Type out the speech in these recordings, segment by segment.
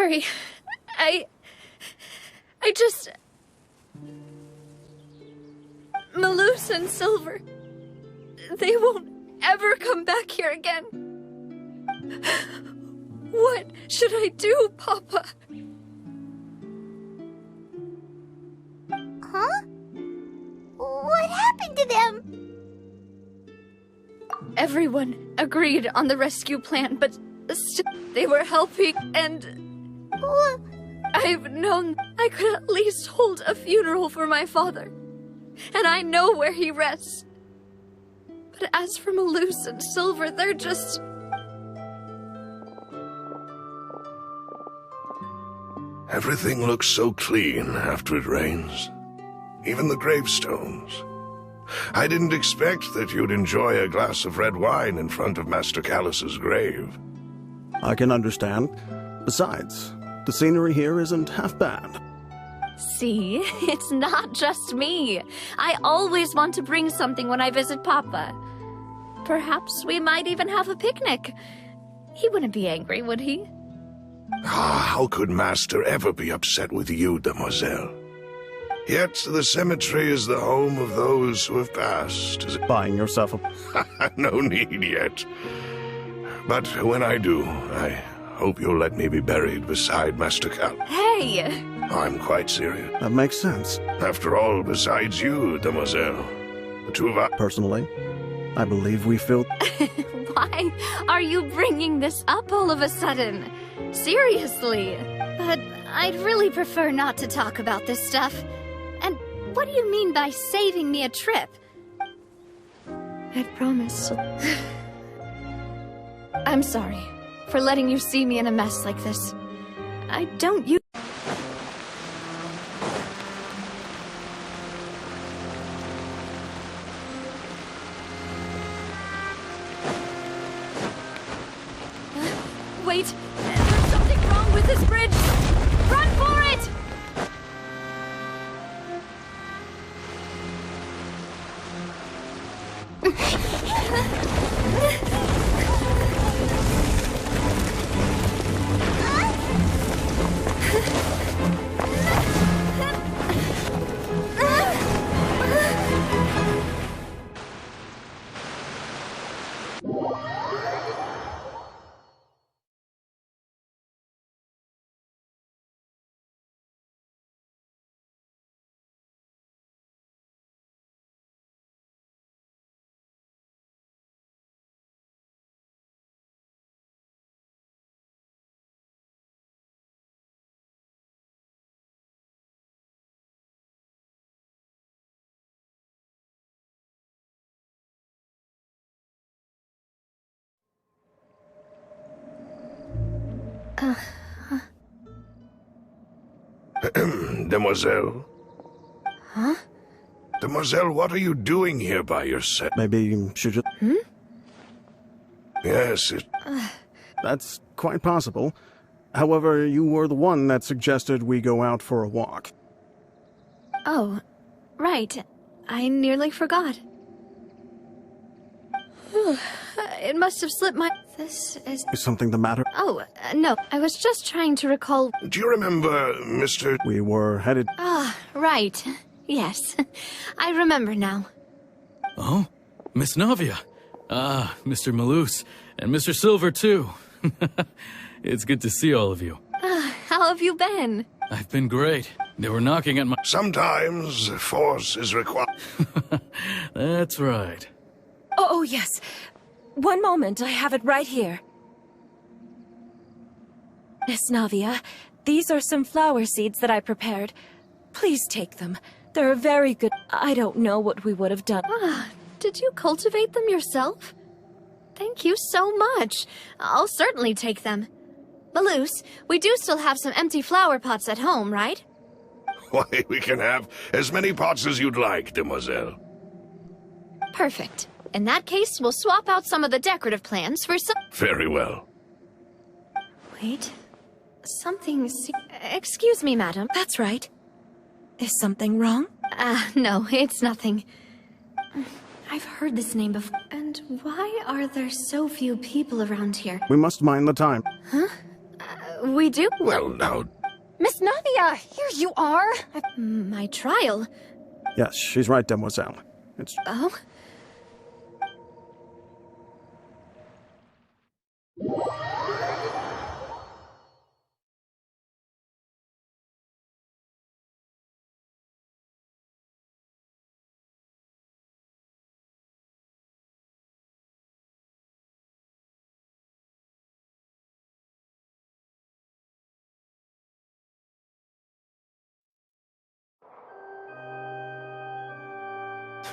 sorry. I just... Malus and Silver, they won't ever come back here again. What should I do, Papa? Huh? What happened to them? Everyone agreed on the rescue plan, but still they were helping, and I've known I could at least hold a funeral for my father, and I know where he rests. But as for Malus and Silver, they're just... Everything looks so clean after it rains. Even the gravestones. I didn't expect that you'd enjoy a glass of red wine in front of Master Callus's grave. I can understand. Besides, the scenery here isn't half bad. See, it's not just me. I always want to bring something when I visit Papa. Perhaps we might even have a picnic. He wouldn't be angry, would he? How could Master ever be upset with you, Demoiselle? Yet the cemetery is the home of those who have passed. Buying yourself a... No need yet. But when I do, I hope you'll let me be buried beside Master Cal. Hey! I'm quite serious. That makes sense. After all, besides you, Demoiselle, the two of us... Personally, I believe we feel... Why are you bringing this up all of a sudden? Seriously. But I'd really prefer not to talk about this stuff. And what do you mean by saving me a trip? I promise. I'm sorry for letting you see me in a mess like this. I don't use... Wait! There's something wrong with this bridge! Run for it! Demoiselle? Huh? Demoiselle, what are you doing here by yourself? Maybe you should just... Yes, That's quite possible. However, you were the one that suggested we go out for a walk. Oh, right. I nearly forgot. It must have slipped my... This is... Is something the matter? Oh, no. I was just trying to recall... do you remember Mr... We were headed... Ah, right. Yes. I remember now. Oh? Miss Navia. Ah, Mr. Malus. And Mr. Silver, too. It's good to see all of you. How have you been? I've been great. They were knocking at my... Sometimes force is required. That's right. Oh, yes. One moment, I have it right here. Miss Navia, these are some flower seeds that I prepared. Please take them. They're very good. I don't know what we would have done. Did you cultivate them yourself? Thank you so much. I'll certainly take them. Malus, we do still have some empty flower pots at home, right? Why, we can have as many pots as you'd like, Demoiselle. Perfect. In that case, we'll swap out some of the decorative plants for some... Very well. Wait. Excuse me, madam. That's right. Is something wrong? No, it's nothing. I've heard this name before. And why are there so few people around here? We must mind the time. Huh? We do? Well, now, Miss Navia, here you are. My trial? Yes, she's right, Demoiselle. It's... Oh?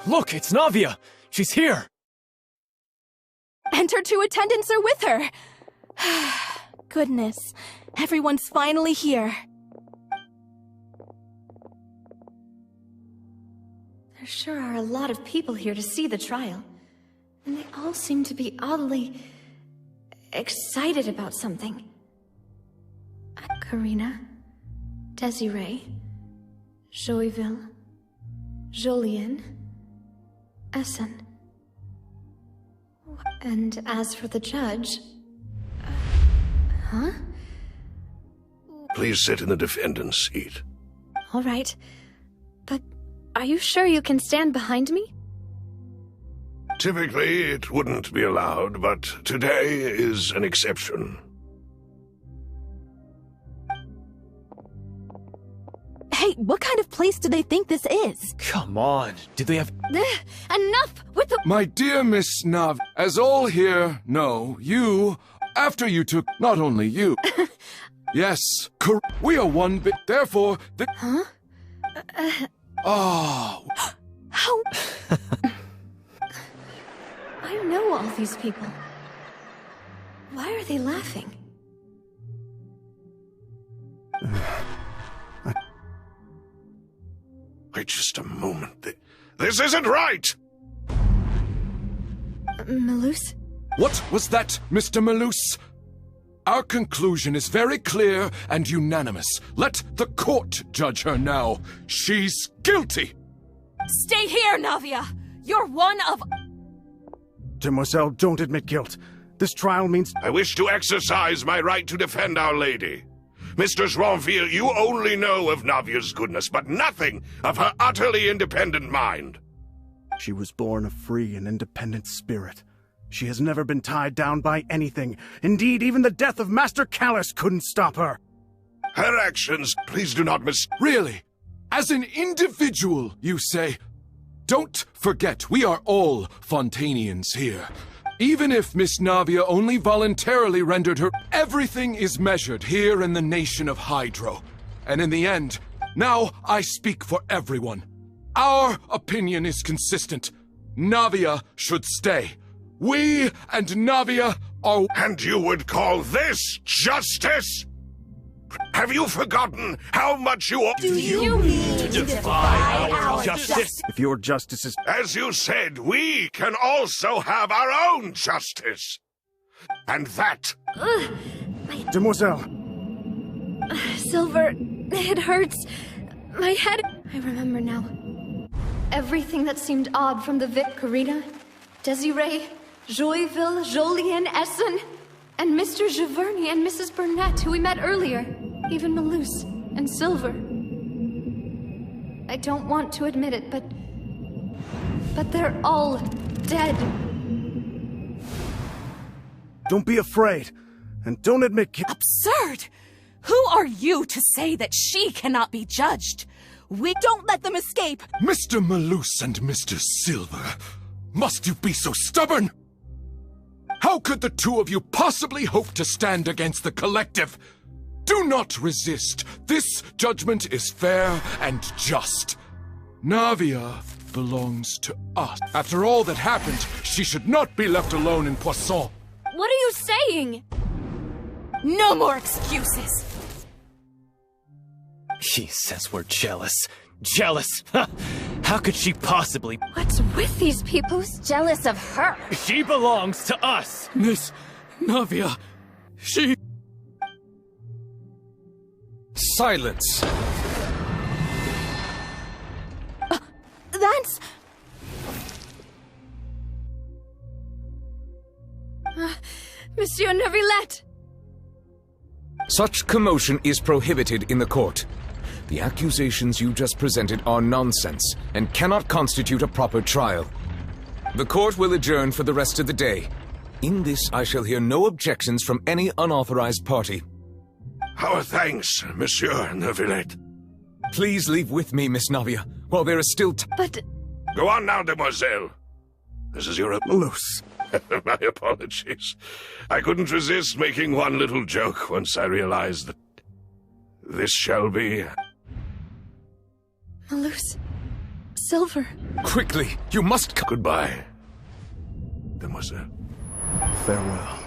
Look, it's Navia! She's here! And her two attendants are with her. Goodness, everyone's finally here. There sure are a lot of people here to see the trial. And they all seem to be oddly excited about something. Karina, Desiree, Joyville, Jolien, Essen. And as for the judge... huh? please sit in the defendant's seat. All right. But are you sure you can stand behind me? Typically, it wouldn't be allowed, but today is an exception. Hey, what kind of place do they think this is? Come on, do they have... Enough with the... My dear Miss Nav, as all here know, you, after you took, not only you... yes, we are one bit, therefore... Huh? Oh... How... I know all these people. Why are they laughing? Wait just a moment. This isn't right! Malus? What was that, Mr. Malus? Our conclusion is very clear and unanimous. Let the court judge her now. She's guilty! Stay here, Navia! You're one of... Demoiselle, don't admit guilt. This trial means... I wish to exercise my right to defend Our Lady. Mr. Joinville, you only know of Navia's goodness, but nothing of her utterly independent mind. She was born a free and independent spirit. She has never been tied down by anything. Indeed, even the death of Master Callus couldn't stop her. Her actions, please do not Really? As an individual, you say? Don't forget, we are all Fontanians here. Even if Miss Navia only voluntarily rendered her... Everything is measured here in the nation of Hydro. And in the end, now I speak for everyone. Our opinion is consistent. Navia should stay. We and Navia are... And you would call this justice? Have you forgotten how much you ought... Do you mean to defy our justice? If your justice is... As you said, we can also have our own justice. And that... Demoiselle! Silver, it hurts. My head... I remember now. Everything that seemed odd from the Vic, Karina, Desiree, Joyville, Jolien, Essen, and Mr. Giverny and Mrs. Burnett, who we met earlier. Even Malus and Silver. I don't want to admit it, but they're all dead. Don't be afraid. And don't admit... Absurd! Who are you to say that she cannot be judged? We don't let them escape! Mr. Malus and Mr. Silver, must you be so stubborn? How could the two of you possibly hope to stand against the collective? Do not resist. This judgment is fair and just. Navia belongs to us. After all that happened, she should not be left alone in Poisson. What are you saying? No more excuses! She says we're jealous. Jealous? How could she possibly... What's with these people? Who's jealous of her? She belongs to us! Miss Navia, she... Silence! That's... Monsieur Neuvillette! Such commotion is prohibited in the court. The accusations you just presented are nonsense and cannot constitute a proper trial. The court will adjourn for the rest of the day. In this, I shall hear no objections from any unauthorized party. Our thanks, Monsieur Neuvillette. Please leave with me, Miss Navia, while there is still But... Go on now, demoiselle. This is your... Malus. My apologies. I couldn't resist making one little joke once I realized that this shall be... Malus... Silver... Quickly, you must... Goodbye, demoiselle. Farewell.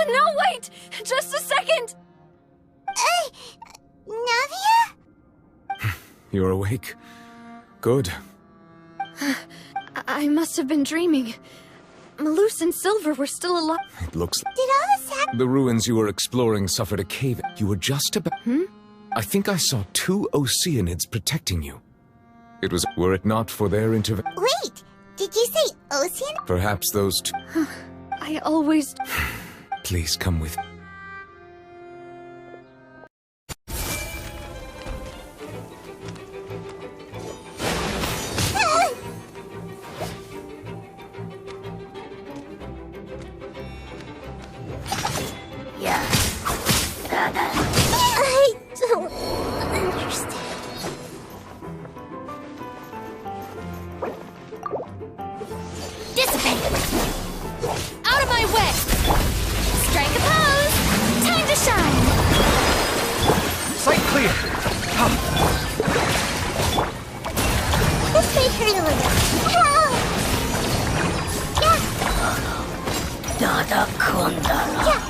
No, wait! Just a second! Navia? You're awake. Good. I must have been dreaming. Malus and Silver were still alive. It looks... Did all this happen? The ruins you were exploring suffered a cave. You were just about... I think I saw 2 Oceanids protecting you. It was... Were it not for their intervention... Wait, did you say ocean? Perhaps those 2... I always... Please come with... I don't understand. Dissipate! Out of my way! Strike a pose! Time to shine! Sight clear! This may hurt a little. Help! Yeah! Dada Kundala. Yeah!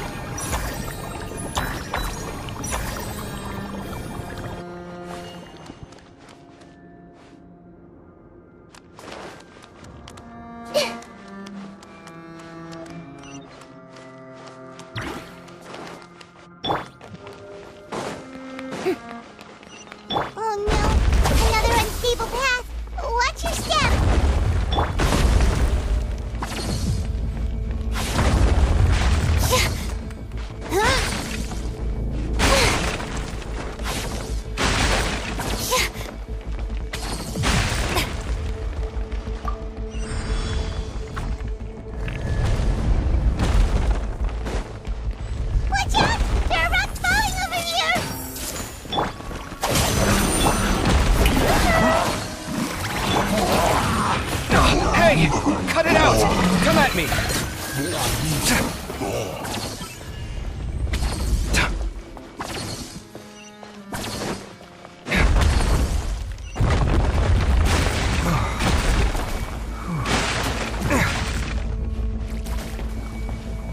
Oh no! Another unstable path! Watch your step! Watch out! There are rocks falling over here! Hey! Cut it out! Come at me!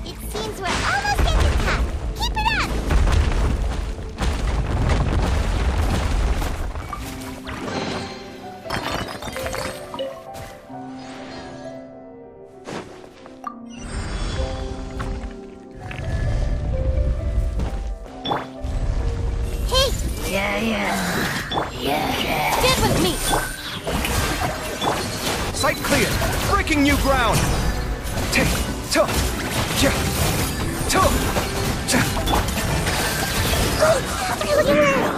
It seems we're almost at the top. Keep it up! Hey! Stand with me! Sight clear! Breaking new ground! Take, to, yeah, to, Look at her!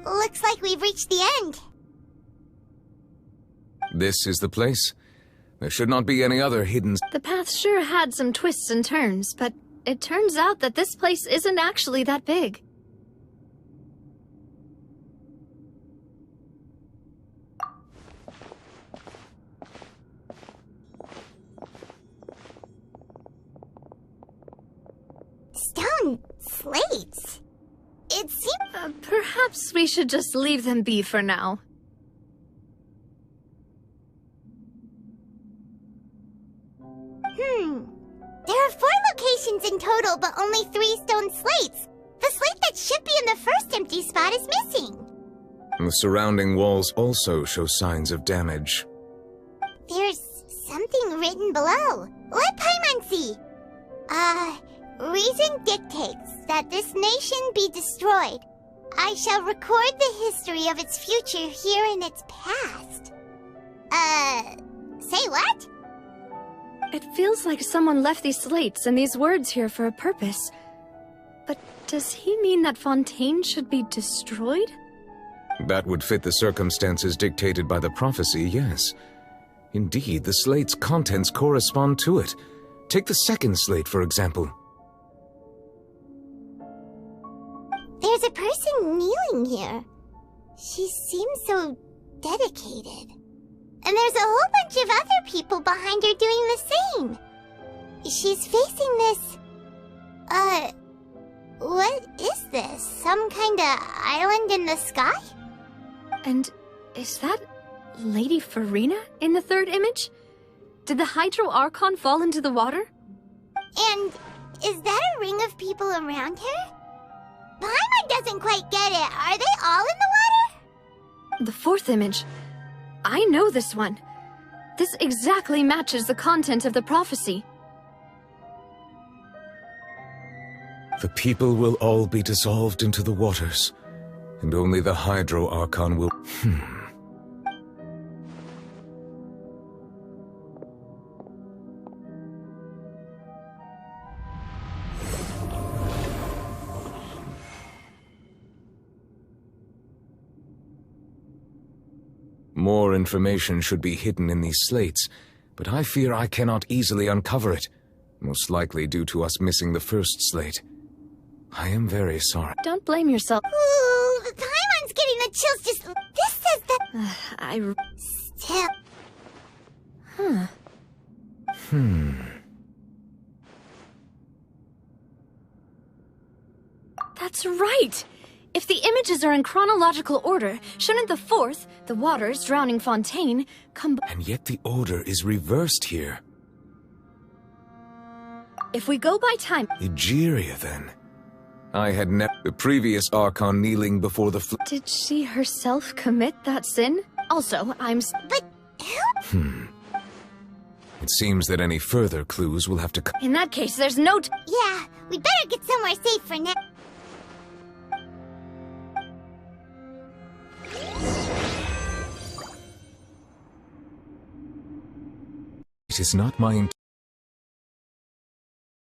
Looks like we've reached the end. This is the place. There should not be any other hidden... The path sure had some twists and turns, but it turns out that this place isn't actually that big. Stone slates. It seems... Perhaps we should just leave them be for now. There are 4 locations in total, but only 3 stone slates. The slate that should be in the first empty spot is missing. The surrounding walls also show signs of damage. There's something written below. Let Paimon see. Reason dictates that this nation be destroyed. I shall record the history of its future here in its past. Say what? It feels like someone left these slates and these words here for a purpose. But does he mean that Fontaine should be destroyed? That would fit the circumstances dictated by the prophecy, yes. Indeed, the slate's contents correspond to it. Take the second slate, for example. There's a person kneeling here. She seems so dedicated. And there's a whole bunch of other people behind her doing the same. She's facing this... what is this? Some kind of island in the sky? And is that Lady Farina in the third image? Did the Hydro Archon fall into the water? And is that a ring of people around her? Paimon doesn't quite get it. Are they all in the water? The fourth image. I know this one. This exactly matches the content of the prophecy. The people will all be dissolved into the waters, and only the Hydro Archon will... More information should be hidden in these slates, but I fear I cannot easily uncover it, most likely due to us missing the first slate. I am very sorry. Don't blame yourself. Ooh, Paimon's getting the chills just... This says that... Still... That's right! If the images are in chronological order, shouldn't the fourth, the waters drowning Fontaine, come... And yet the order is reversed here. If we go by time... Egeria, then. I had the previous Archon kneeling before the Did she herself commit that sin? Also, But who? It seems that any further clues will have to In that case, there's no Yeah, we better get somewhere safe for now. It is not my